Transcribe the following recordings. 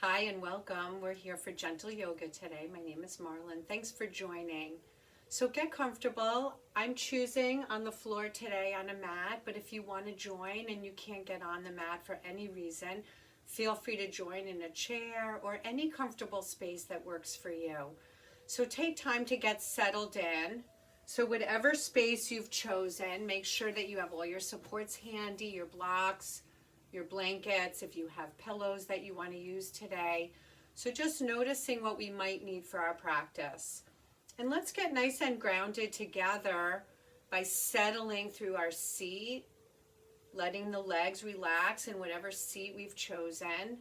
Hi and welcome. We're here for gentle yoga today. My name is Marla and thanks for joining. So get comfortable. I'm choosing on the floor today on a mat, but if you want to join and you can't get on the mat for any reason, feel free to join in a chair or any comfortable space that works for you. So take time to get settled in. So whatever space you've chosen, make sure that you have all your supports handy, your blocks, your blankets, if you have pillows that you want to use today. So just noticing what we might need for our practice. And let's get nice and grounded together by settling through our seat, letting the legs relax in whatever seat we've chosen.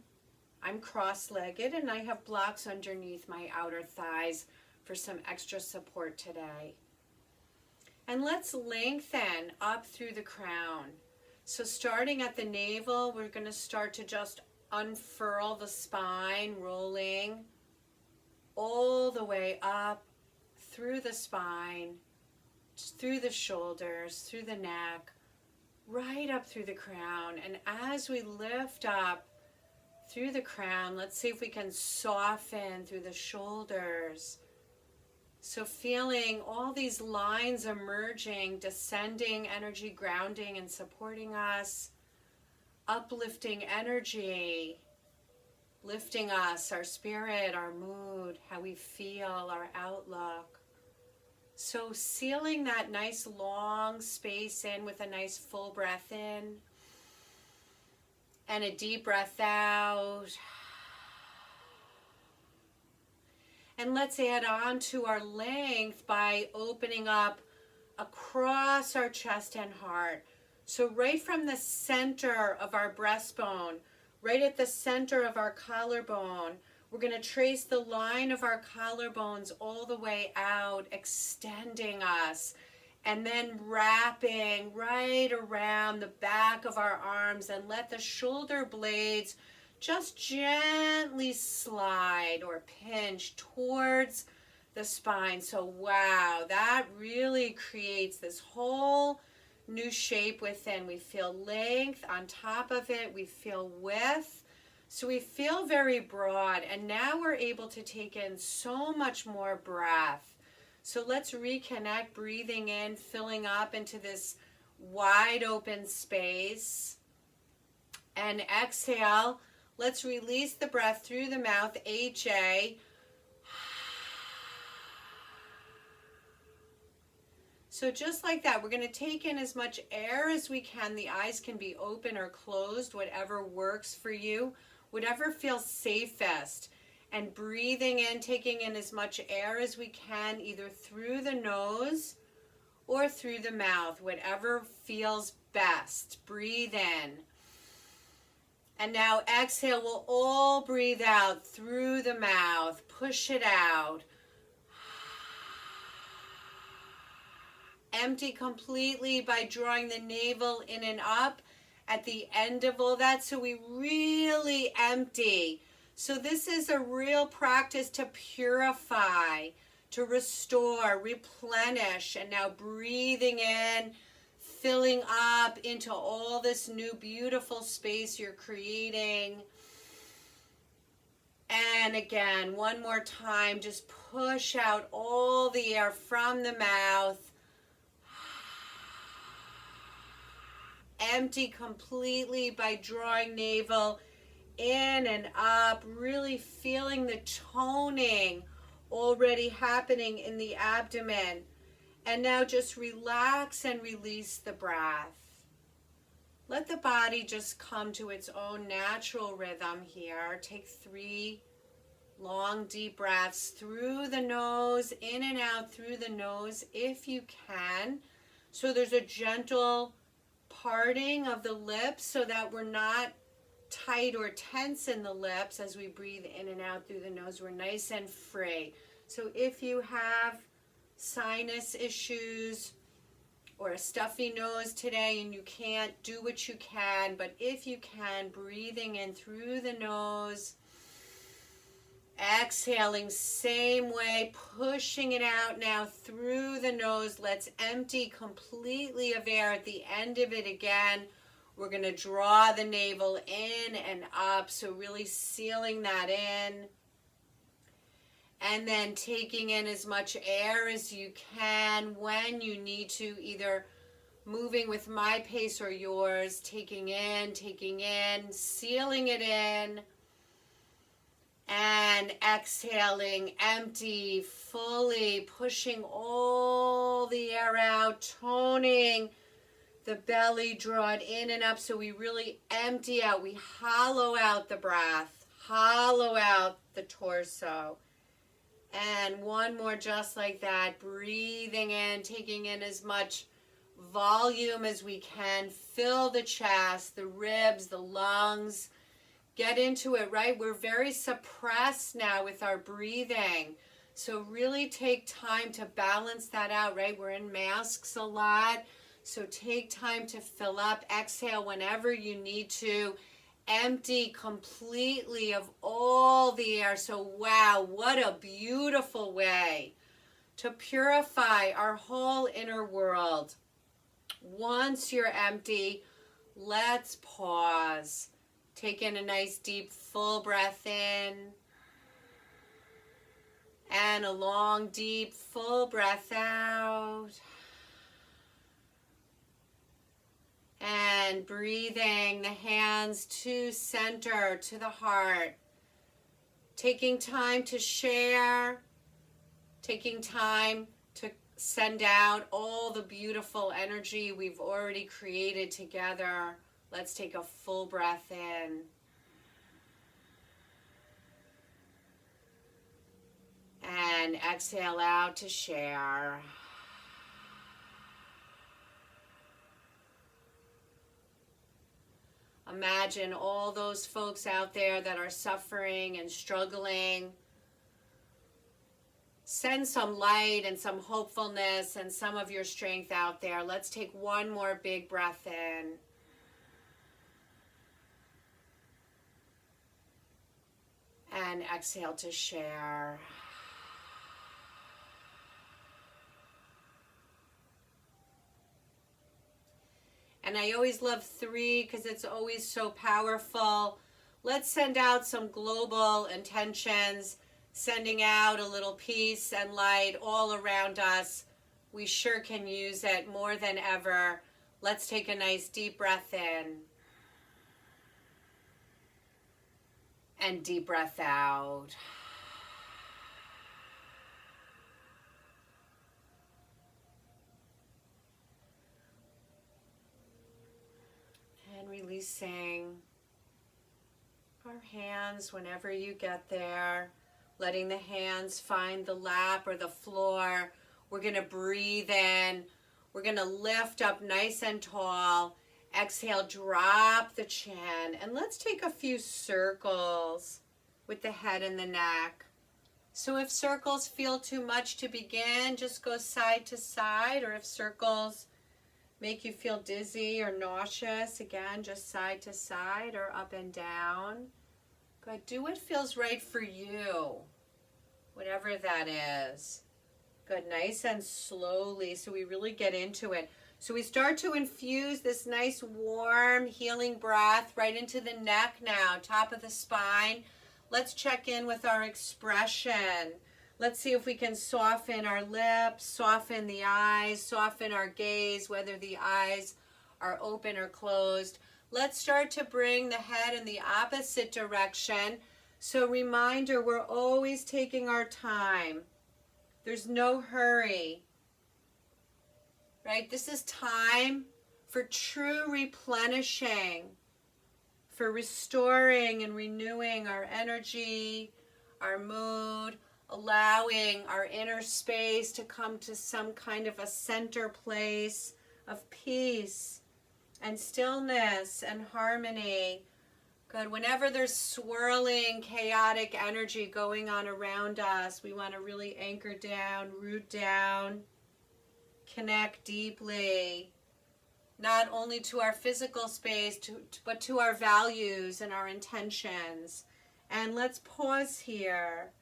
I'm cross-legged and I have blocks underneath my outer thighs for some extra support today. And let's lengthen up through the crown. So starting at the navel, we're going to start to just unfurl the spine, rolling all the way up through the spine, through the shoulders, through the neck, right up through the crown. And as we lift up through the crown, let's see if we can soften through the shoulders. So feeling all these lines emerging, descending energy, grounding and supporting us, uplifting energy, lifting us, our spirit, our mood, how we feel, our outlook. So sealing that nice long space in with a nice full breath in and a deep breath out. And let's add on to our length by opening up across our chest and heart. So right from the center of our breastbone, right at the center of our collarbone, we're going to trace the line of our collarbones all the way out, extending us, and then wrapping right around the back of our arms, and let the shoulder blades just gently slide or pinch towards the spine. So wow, that really creates this whole new shape within. We feel length on top of it, we feel width, so we feel very broad, and now we're able to take in so much more breath. So let's reconnect, breathing in, filling up into this wide open space, and exhale. Let's release the breath through the mouth, HA. So just like that, we're going to take in as much air as we can. The eyes can be open or closed, whatever works for you, whatever feels safest. And breathing in, taking in as much air as we can, either through the nose or through the mouth, whatever feels best. Breathe in. And now exhale, we'll all breathe out through the mouth. Push it out. Empty completely by drawing the navel in and up at the end of all that, so we really empty. So this is a real practice to purify, to restore, replenish, and now breathing in, filling up into all this new beautiful space you're creating. And again, one more time, just push out all the air from the mouth. Empty completely by drawing navel in and up, really feeling the toning already happening in the abdomen. And now just relax and release the breath. Let the body just come to its own natural rhythm here. Take 3 long, deep breaths through the nose, in and out through the nose if you can. So there's a gentle parting of the lips so that we're not tight or tense in the lips as we breathe in and out through the nose. We're nice and free. So if you have sinus issues or a stuffy nose today and you can't, do what you can, but if you can, breathing in through the nose, exhaling same way, pushing it out now through the nose. Let's empty completely of air at the end of it again. We're going to draw the navel in and up, so really sealing that in. And then taking in as much air as you can when you need to, either moving with my pace or yours, taking in, sealing it in, and exhaling, empty, fully, pushing all the air out, toning the belly, draw it in and up so we really empty out. We hollow out the breath, hollow out the torso. And one more just like that, breathing in, taking in as much volume as we can. Fill the chest, the ribs, the lungs. Get into it, right? We're very suppressed now with our breathing. So really take time to balance that out, right? We're in masks a lot. So take time to fill up. Exhale whenever you need to. Empty completely of all the air. So wow, what a beautiful way to purify our whole inner world. Once you're empty, let's pause. Take in a nice deep full breath in. And a long deep full breath out. And breathing the hands to center, to the heart. Taking time to share. Taking time to send out all the beautiful energy we've already created together. Let's take a full breath in. And exhale out to share. Imagine all those folks out there that are suffering and struggling. Send some light and some hopefulness and some of your strength out there. Let's take one more big breath in. And exhale to share. And I always love 3 because it's always so powerful. Let's send out some global intentions, sending out a little peace and light all around us. We sure can use it more than ever. Let's take a nice deep breath in. And deep breath out. And releasing our hands whenever you get there. Letting the hands find the lap or the floor. We're going to breathe in. We're going to lift up nice and tall. Exhale, drop the chin. And let's take a few circles with the head and the neck. So if circles feel too much to begin, just go side to side. Or if circles make you feel dizzy or nauseous, again, just side to side or up and down. Good. Do what feels right for you, whatever that is. Good. Nice and slowly so we really get into it. So we start to infuse this nice warm healing breath right into the neck now, top of the spine. Let's check in with our expression. Let's see if we can soften our lips, soften the eyes, soften our gaze, whether the eyes are open or closed. Let's start to bring the head in the opposite direction. So reminder, we're always taking our time. There's no hurry. Right? This is time for true replenishing, for restoring and renewing our energy, our mood, allowing our inner space to come to some kind of a center place of peace and stillness and harmony. Good. Whenever there's swirling, chaotic energy going on around us, we want to really anchor down, root down, connect deeply, not only to our physical space, but to our values and our intentions. And let's pause here.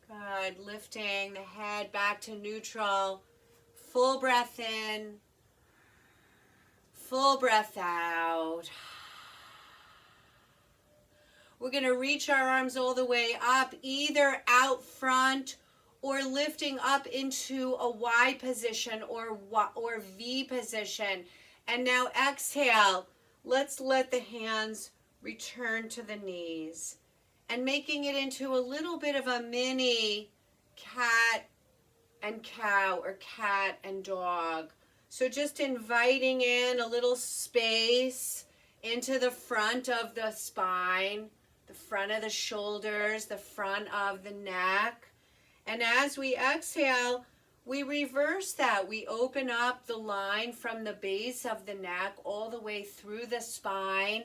Good. Lifting the head back to neutral. Full breath in. Full breath out. We're going to reach our arms all the way up, either out front or lifting up into a Y position or V position. And now exhale. Let's let the hands return to the knees and making it into a little bit of a mini cat and cow or cat and dog. So just inviting in a little space into the front of the spine, the front of the shoulders, the front of the neck. And as we exhale, we reverse that. We open up the line from the base of the neck all the way through the spine,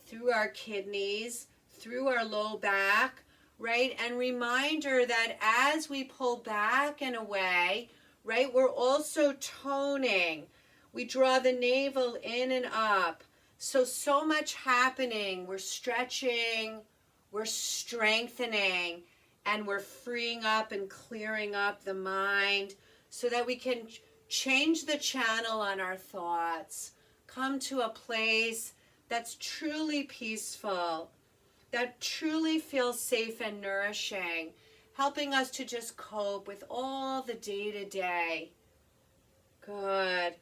through our kidneys, through our low back, right? And reminder that as we pull back and away, right, we're also toning. We draw the navel in and up. So much happening. We're stretching, we're strengthening, and we're freeing up and clearing up the mind so that we can change the channel on our thoughts, come to a place that's truly peaceful, that truly feels safe and nourishing, helping us to just cope with all the day-to-day. Good.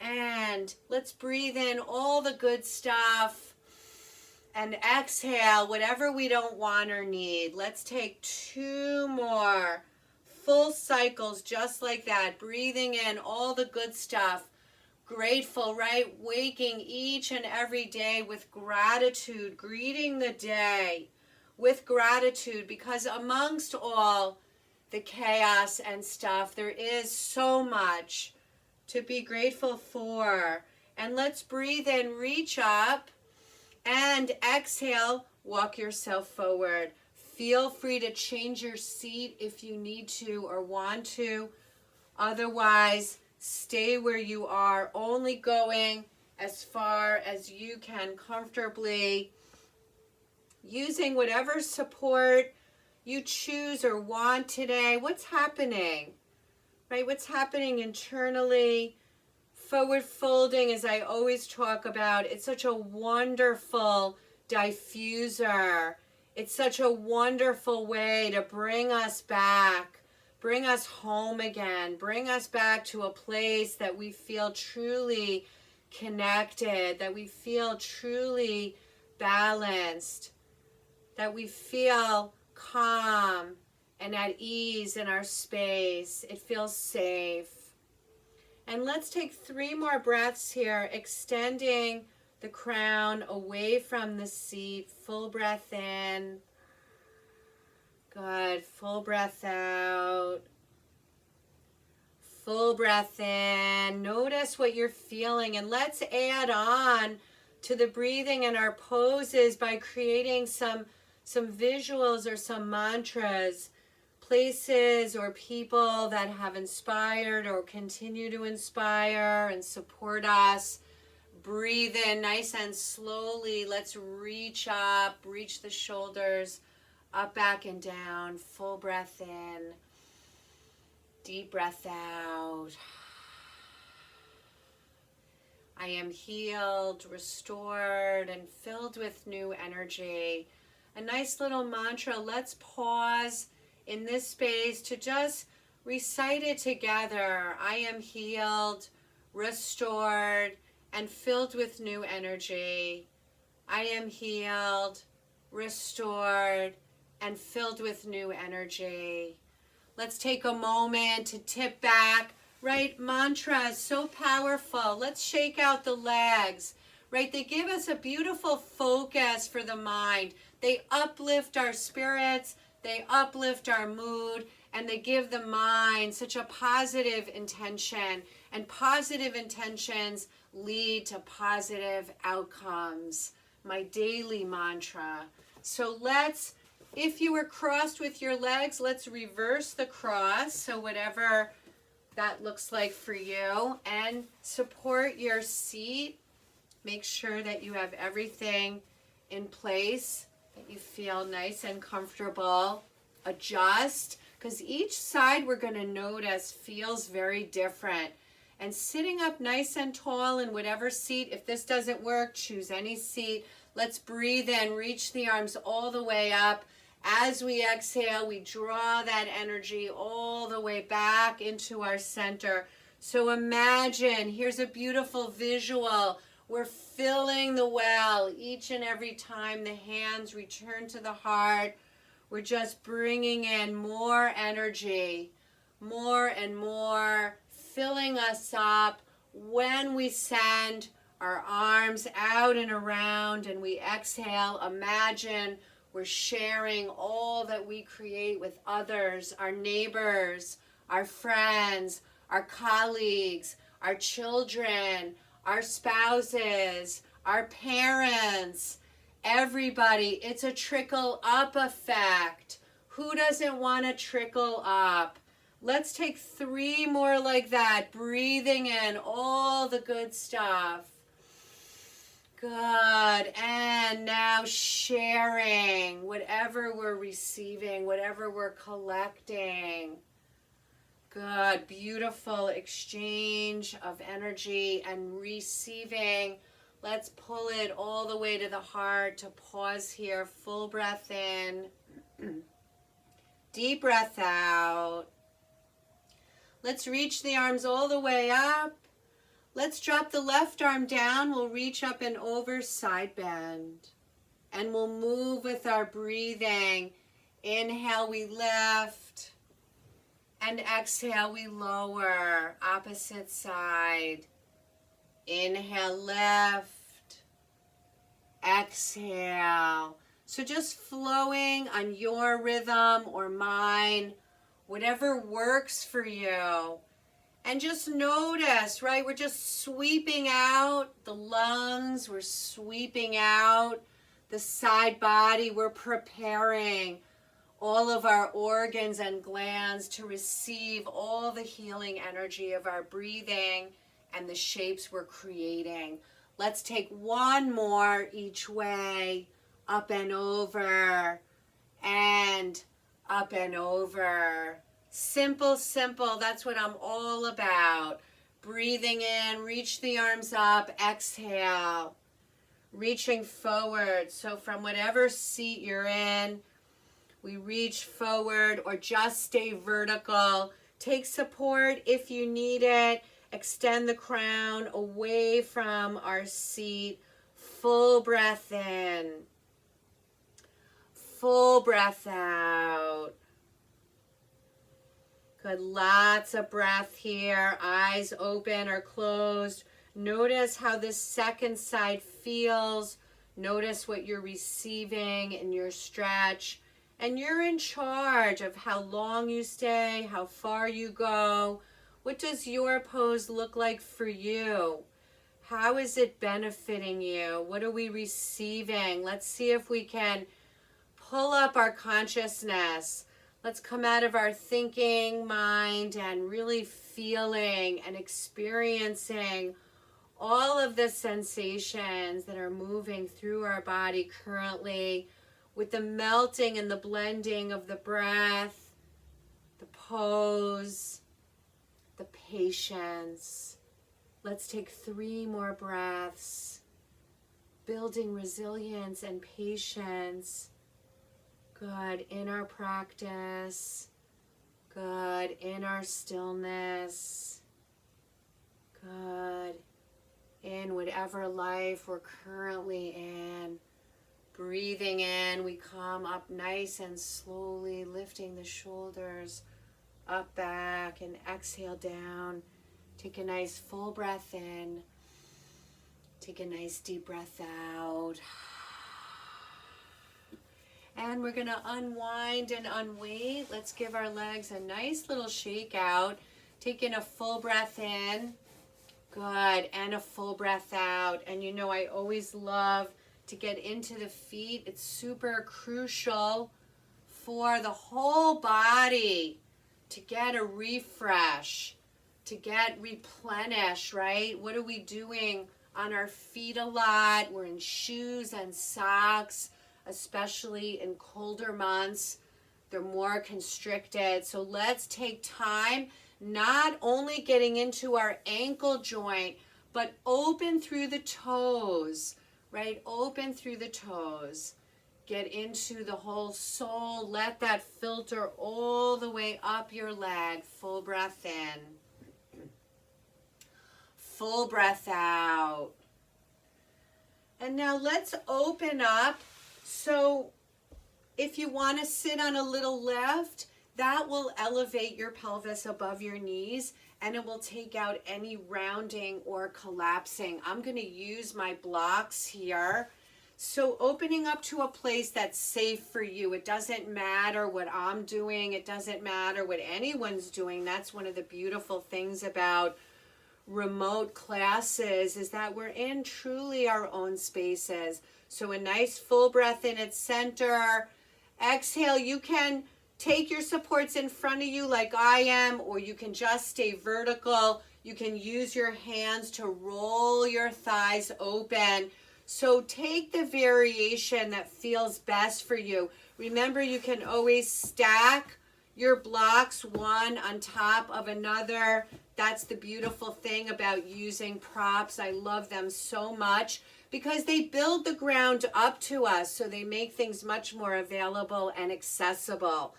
And let's breathe in all the good stuff and exhale whatever we don't want or need. Let's take 2 more full cycles just like that. Breathing in all the good stuff. Grateful, right? Waking each and every day with gratitude. Greeting the day with gratitude, because amongst all the chaos and stuff, there is so much to be grateful for. And let's breathe in, reach up, and exhale, walk yourself forward. Feel free to change your seat if you need to or want to. Otherwise, stay where you are, only going as far as you can comfortably, using whatever support you choose or want today. What's happening? Right? What's happening internally? Forward folding, as I always talk about, it's such a wonderful diffuser. It's such a wonderful way to bring us back, bring us home again, bring us back to a place that we feel truly connected, that we feel truly balanced, that we feel calm and at ease in our space. It feels safe. And let's take 3 more breaths here, extending the crown away from the seat. Full breath in. Good. Full breath out. Full breath in. Notice what you're feeling. And let's add on to the breathing and our poses by creating some visuals or some mantras, places or people that have inspired or continue to inspire and support us. Breathe in nice and slowly. Let's reach up, reach the shoulders, up, back, and down. Full breath in. Deep breath out. I am healed, restored, and filled with new energy. A nice little mantra. Let's pause in this space to just recite it together. I am healed, restored, and filled with new energy. I am healed, restored, and filled with new energy. Let's take a moment to tip back, right? Mantra is so powerful. Let's shake out the legs, right? They give us a beautiful focus for the mind. They uplift our spirits, they uplift our mood, and they give the mind such a positive intention. And positive intentions lead to positive outcomes. My daily mantra. So let's, if you were crossed with your legs, let's reverse the cross. So whatever that looks like for you. And support your seat. Make sure that you have everything in place, that you feel nice and comfortable. Adjust, because each side we're going to notice feels very different. And sitting up nice and tall in whatever seat. If this doesn't work, choose any seat. Let's breathe in, reach the arms all the way up. As we exhale, we draw that energy all the way back into our center. So imagine, here's a beautiful visual. We're filling the well each and every time the hands return to the heart. We're just bringing in more energy, more and more, filling us up. When we send our arms out and around and we exhale, imagine we're sharing all that we create with others, our neighbors, our friends, our colleagues, our children, our spouses, our parents, everybody. It's a trickle up effect. Who doesn't want to trickle up? Let's take 3 more like that, breathing in all the good stuff. Good. And now sharing whatever we're receiving, whatever we're collecting. Good. Beautiful exchange of energy and receiving. Let's pull it all the way to the heart to pause here. Full breath in. Deep breath out. Let's reach the arms all the way up. Let's drop the left arm down. We'll reach up and over, side bend. And we'll move with our breathing. Inhale, we lift. And exhale, we lower. Opposite side. Inhale, lift. Exhale. So just flowing on your rhythm or mine, whatever works for you. And just notice, right, we're just sweeping out the lungs, we're sweeping out the side body, we're preparing all of our organs and glands to receive all the healing energy of our breathing and the shapes we're creating. Let's take 1 more each way, up and over, and up and over. Simple, simple. That's what I'm all about. Breathing in, reach the arms up, exhale. Reaching forward. So from whatever seat you're in, we reach forward or just stay vertical. Take support if you need it. Extend the crown away from our seat. Full breath in. Full breath out. Good, lots of breath here. Eyes open or closed. Notice how this second side feels. Notice what you're receiving in your stretch. And you're in charge of how long you stay, how far you go. What does your pose look like for you? How is it benefiting you? What are we receiving? Let's see if we can pull up our consciousness. Let's come out of our thinking mind and really feeling and experiencing all of the sensations that are moving through our body currently with the melting and the blending of the breath, the pose, the patience. Let's take 3 more breaths, building resilience and patience. Good, in our practice. Good, in our stillness. Good, in whatever life we're currently in. Breathing in, we come up nice and slowly, lifting the shoulders up, back, and exhale down. Take a nice full breath in. Take a nice deep breath out. And we're going to unwind and unweight. Let's give our legs a nice little shake out. Taking a full breath in. Good. And a full breath out. And you know I always love to get into the feet. It's super crucial for the whole body to get a refresh, to get replenished, right? What are we doing on our feet a lot? We're in shoes and socks, especially in colder months. They're more constricted. So let's take time not only getting into our ankle joint, but open through the toes, right? Open through the toes. Get into the whole sole. Let that filter all the way up your leg. Full breath in. Full breath out. And now let's open up. So if you want to sit on a little lift, that will elevate your pelvis above your knees and it will take out any rounding or collapsing. I'm going to use my blocks here. So opening up to a place that's safe for you. It doesn't matter what I'm doing. It doesn't matter what anyone's doing. That's one of the beautiful things about remote classes is that we're in truly our own spaces. So a nice full breath in at center. Exhale, you can take your supports in front of you like I am, or you can just stay vertical. You can use your hands to roll your thighs open. So take the variation that feels best for you. Remember, you can always stack your blocks one on top of another. That's the beautiful thing about using props. I love them so much because they build the ground up to us, so they make things much more available and accessible.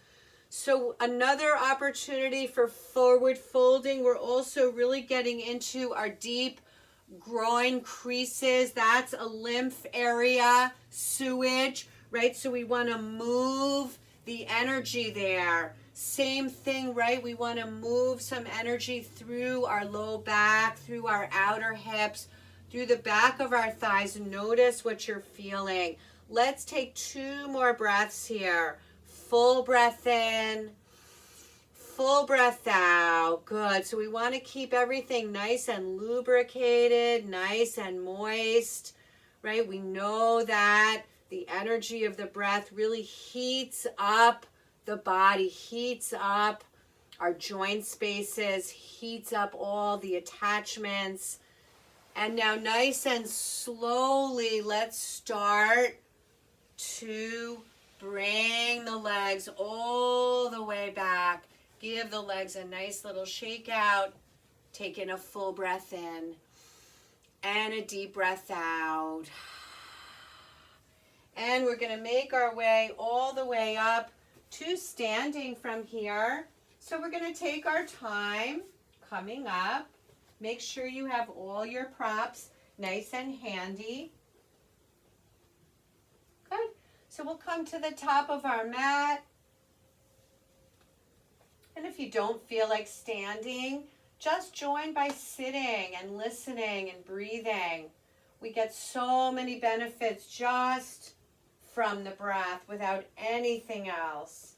So another opportunity for forward folding, we're also really getting into our deep groin creases. That's a lymph area, sewage, right? So we want to move the energy there. Same thing, right? We want to move some energy through our low back, through our outer hips, through the back of our thighs. Notice what you're feeling. Let's take 2 more breaths here. Full breath in, full breath out. Good. So we want to keep everything nice and lubricated, nice and moist, right? We know that the energy of the breath really heats up the body, heats up our joint spaces, heats up all the attachments. And now nice and slowly, let's start to bring the legs all the way back. Give the legs a nice little shake out. Take in a full breath in and a deep breath out. And we're going to make our way all the way up to standing from here. So we're going to take our time coming up. Make sure you have all your props nice and handy. Good. So we'll come to the top of our mat. And if you don't feel like standing, just join by sitting and listening and breathing. We get so many benefits just from the breath without anything else.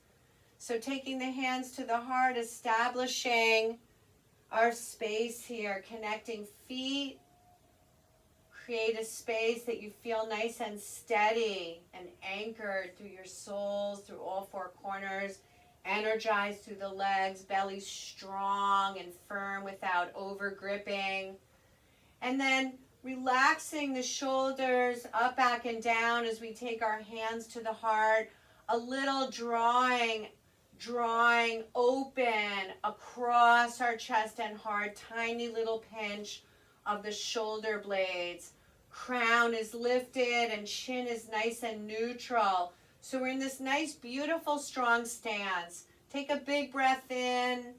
So taking the hands to the heart, establishing our space here, connecting feet. Create a space that you feel nice and steady and anchored through your soles, through all 4 corners. Energized through the legs, belly strong and firm without over gripping. And then relaxing the shoulders up, back, and down as we take our hands to the heart. A little drawing open across our chest and heart. Tiny little pinch of the shoulder blades. Crown is lifted and chin is nice and neutral. So we're in this nice, beautiful, strong stance. Take a big breath in.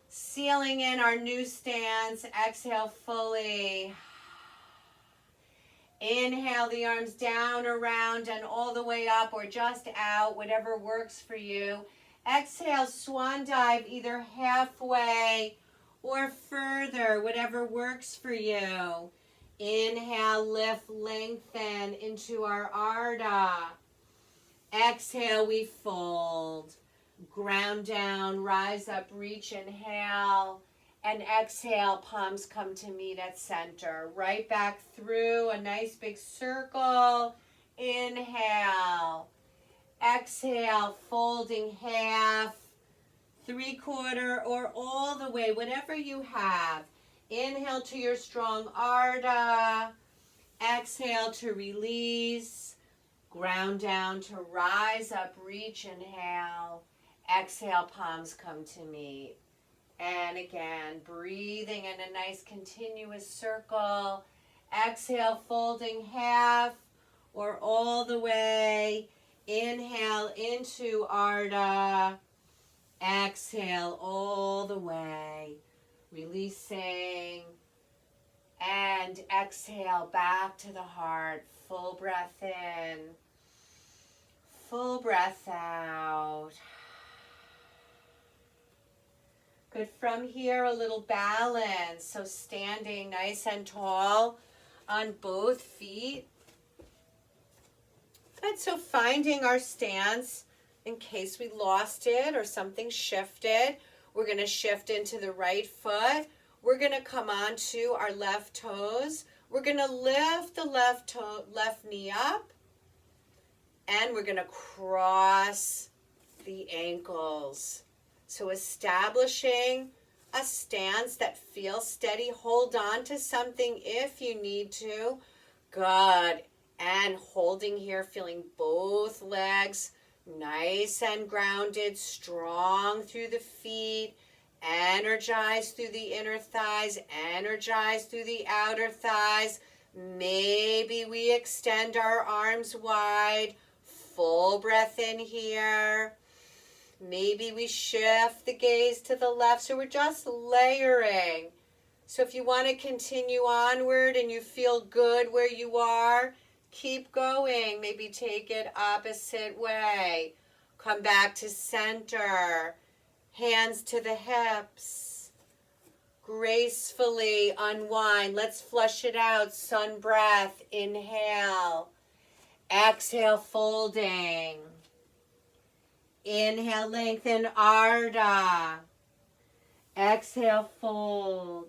Sealing in our new stance. Exhale fully. Inhale the arms down, around, and all the way up or just out, whatever works for you. Exhale, swan dive either halfway or further, whatever works for you. Inhale, lift, lengthen into our Ardha. Exhale, we fold. Ground down, rise up, reach, inhale. And exhale, palms come to meet at center. Right back through a nice big circle. Inhale. Exhale, folding half, 3/4, or all the way, whatever you have. Inhale to your strong Ardha. Exhale to release. Ground down to rise up, reach, inhale. Exhale, palms come to meet. And again, breathing in a nice continuous circle. Exhale, folding half or all the way. Inhale into Ardha. Exhale all the way. Releasing. And exhale back to the heart. Full breath in. Full breath out. Good. From here, a little balance. So standing nice and tall on both feet. Good. So finding our stance in case we lost it or something shifted. We're going to shift into the right foot. We're going to come onto our left toes. We're going to lift the left knee up. And we're going to cross the ankles. So establishing a stance that feels steady. Hold on to something if you need to. Good. And holding here, feeling both legs nice and grounded, strong through the feet. Energized through the inner thighs, energized through the outer thighs. Maybe we extend our arms wide. Full breath in here. Maybe we shift the gaze to the left. So we're just layering. So if you want to continue onward and you feel good where you are, keep going. Maybe take it opposite way. Come back to center. Hands to the hips. Gracefully unwind. Let's flush it out. Sun breath. Inhale. Exhale, folding. Inhale, lengthen, Ardha. Exhale, fold.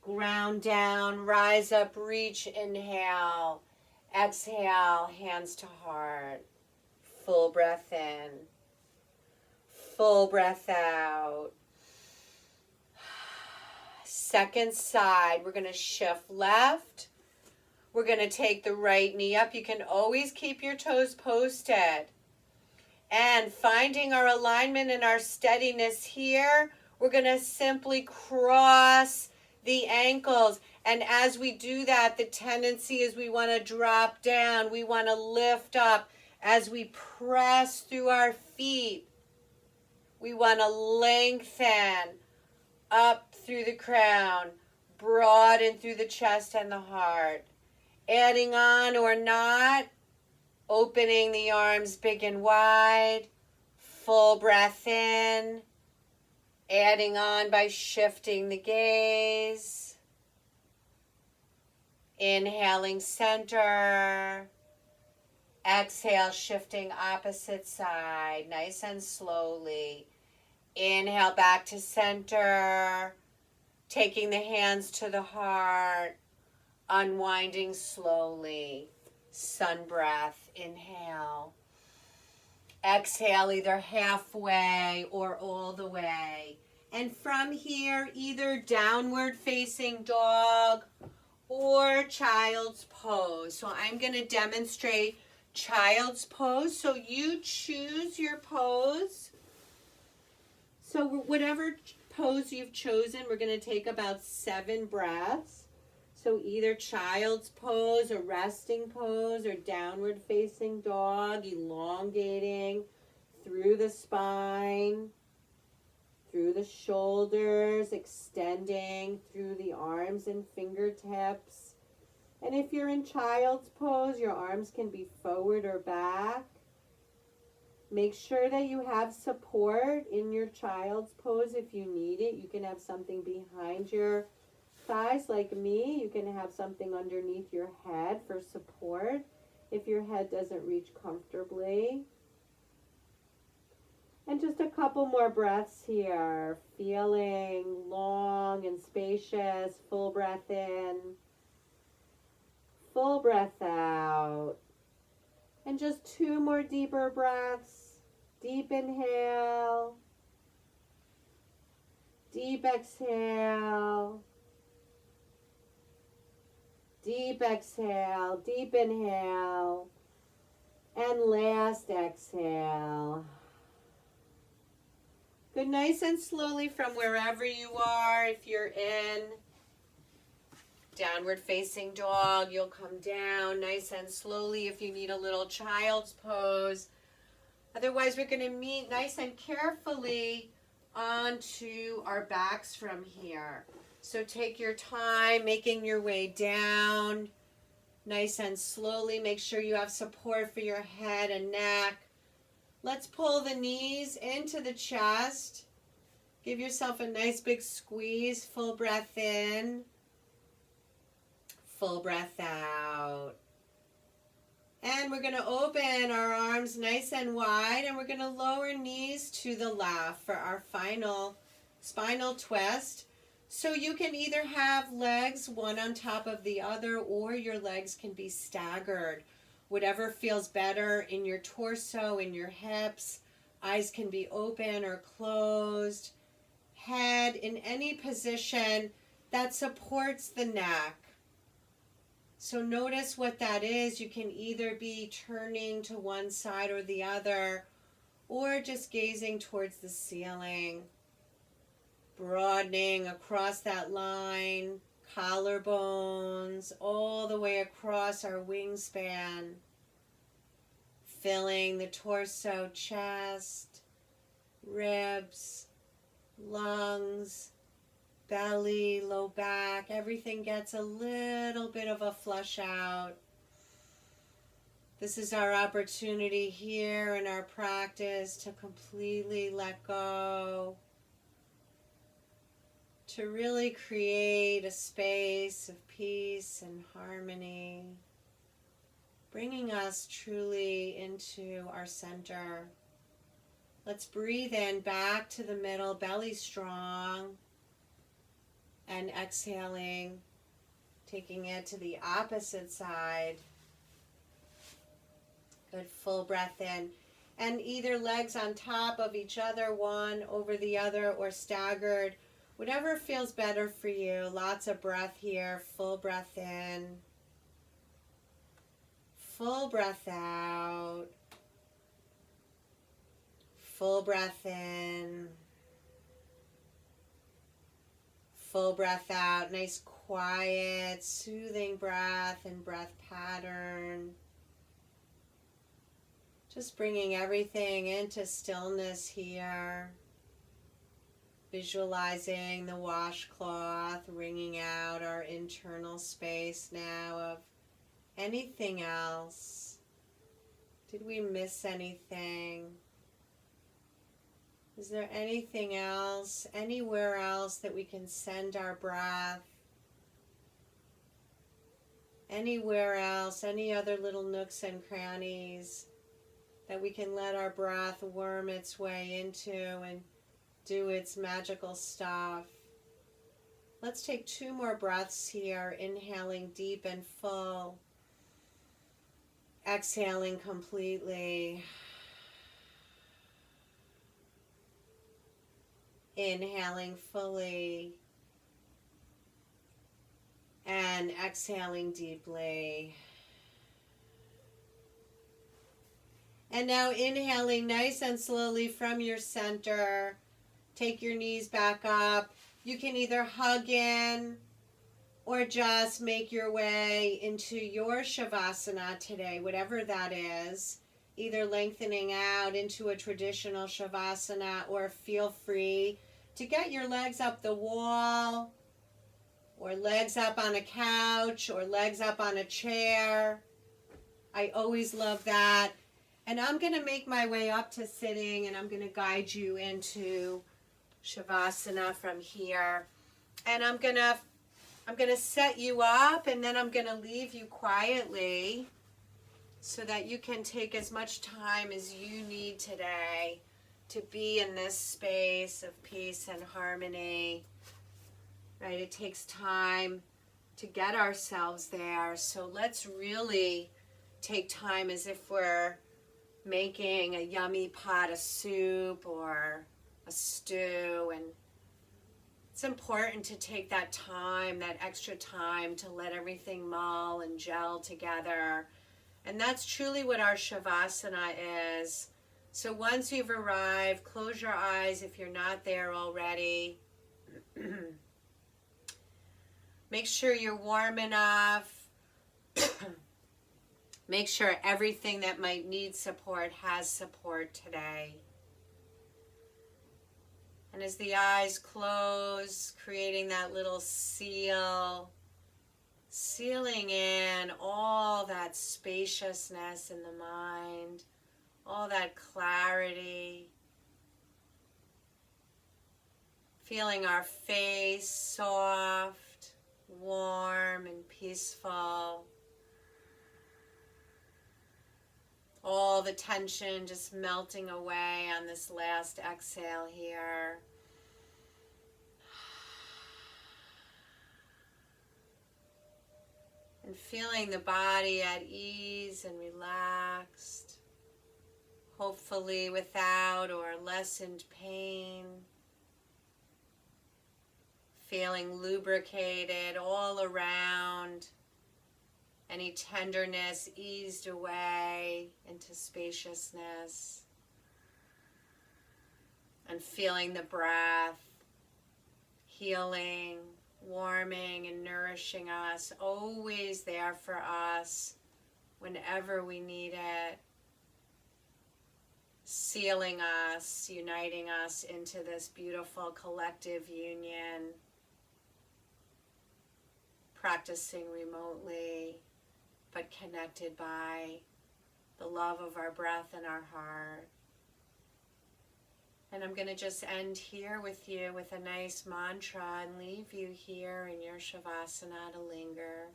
Ground down, rise up, reach, inhale. Exhale, hands to heart. Full breath in. Full breath out. Second side, we're going to shift left. We're going to take the right knee up. You can always keep your toes posted. And finding our alignment and our steadiness here, we're going to simply cross the ankles. And as we do that, the tendency is we want to drop down. We want to lift up as we press through our feet. We want to lengthen up through the crown, broaden through the chest and the heart. Adding on or not, opening the arms big and wide, full breath in, adding on by shifting the gaze, inhaling center, exhale, shifting opposite side, nice and slowly. Inhale back to center, taking the hands to the heart, unwinding slowly. Sun breath, inhale. Exhale either halfway or all the way. And from here, either downward facing dog or child's pose. So I'm going to demonstrate child's pose. So you choose your pose. So whatever pose you've chosen, we're going to take about 7 breaths. So either child's pose or resting pose or downward facing dog, elongating through the spine, through the shoulders, extending through the arms and fingertips. And if you're in child's pose, your arms can be forward or back. Make sure that you have support in your child's pose if you need it. You can have something behind your thighs like me. You can have something underneath your head for support if your head doesn't reach comfortably. And just a couple more breaths here. Feeling long and spacious. Full breath in. Full breath out. And just 2 more deeper breaths. Deep inhale. Deep exhale. Deep exhale, deep inhale, and last exhale. Good, nice and slowly from wherever you are. If you're in downward facing dog, you'll come down nice and slowly if you need a little child's pose. Otherwise, we're going to meet nice and carefully onto our backs from here. So take your time making your way down nice and slowly. Make sure you have support for your head and neck. Let's pull the knees into the chest. Give yourself a nice big squeeze. Full breath in. Full breath out. And we're going to open our arms nice and wide, and we're going to lower knees to the left for our final spinal twist. So you can either have legs one on top of the other, or your legs can be staggered. Whatever feels better in your torso, in your hips. Eyes can be open or closed. Head in any position that supports the neck. So notice what that is. You can either be turning to one side or the other, or just gazing towards the ceiling. Broadening across that line, collarbones, all the way across our wingspan. Filling the torso, chest, ribs, lungs, belly, low back. Everything gets a little bit of a flush out. This is our opportunity here in our practice to completely let go, to really create a space of peace and harmony, bringing us truly into our center. Let's breathe in back to the middle, belly strong, and exhaling, taking it to the opposite side. Good, full breath in. And either legs on top of each other, one over the other, or staggered. Whatever feels better for you. Lots of breath here. Full breath in. Full breath out. Full breath in. Full breath out. Nice, quiet, soothing breath and breath pattern. Just bringing everything into stillness here. Visualizing the washcloth, wringing out our internal space now of anything else. Did we miss anything? Is there anything else, anywhere else that we can send our breath? Anywhere else, any other little nooks and crannies that we can let our breath worm its way into and do its magical stuff. Let's take 2 more breaths here, inhaling deep and full, exhaling completely. Inhaling fully and exhaling deeply. And now inhaling nice and slowly from your center. Take your knees back up. You can either hug in or just make your way into your Shavasana today, whatever that is. Either lengthening out into a traditional Shavasana, or feel free to get your legs up the wall, or legs up on a couch, or legs up on a chair. I always love that. And I'm going to make my way up to sitting, and I'm going to guide you into Shavasana from here. And I'm going to set you up, and then I'm going to leave you quietly so that you can take as much time as you need today to be in this space of peace and harmony. Right? It takes time to get ourselves there. So let's really take time as if we're making a yummy pot of soup or a stew. And it's important to take that time, that extra time, to let everything mull and gel together. And that's truly what our Shavasana is. So once you've arrived, close your eyes if you're not there already. Make sure you're warm enough. Make sure everything that might need support has support today. And as the eyes close, creating that little seal, sealing in all that spaciousness in the mind, all that clarity. Feeling our face soft, warm, and peaceful. All the tension just melting away on this last exhale here. And feeling the body at ease and relaxed, hopefully without or lessened pain. Feeling lubricated all around, any tenderness eased away into spaciousness. And feeling the breath healing, warming and nourishing us, always there for us whenever we need it, sealing us, uniting us into this beautiful collective union, practicing remotely but connected by the love of our breath and our heart. And I'm going to just end here with you with a nice mantra and leave you here in your Shavasana to linger.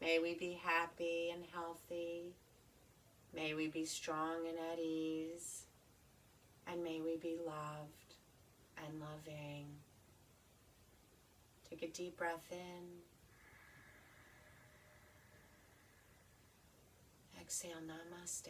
May we be happy and healthy. May we be strong and at ease. And may we be loved and loving. Take a deep breath in. Exhale, namaste.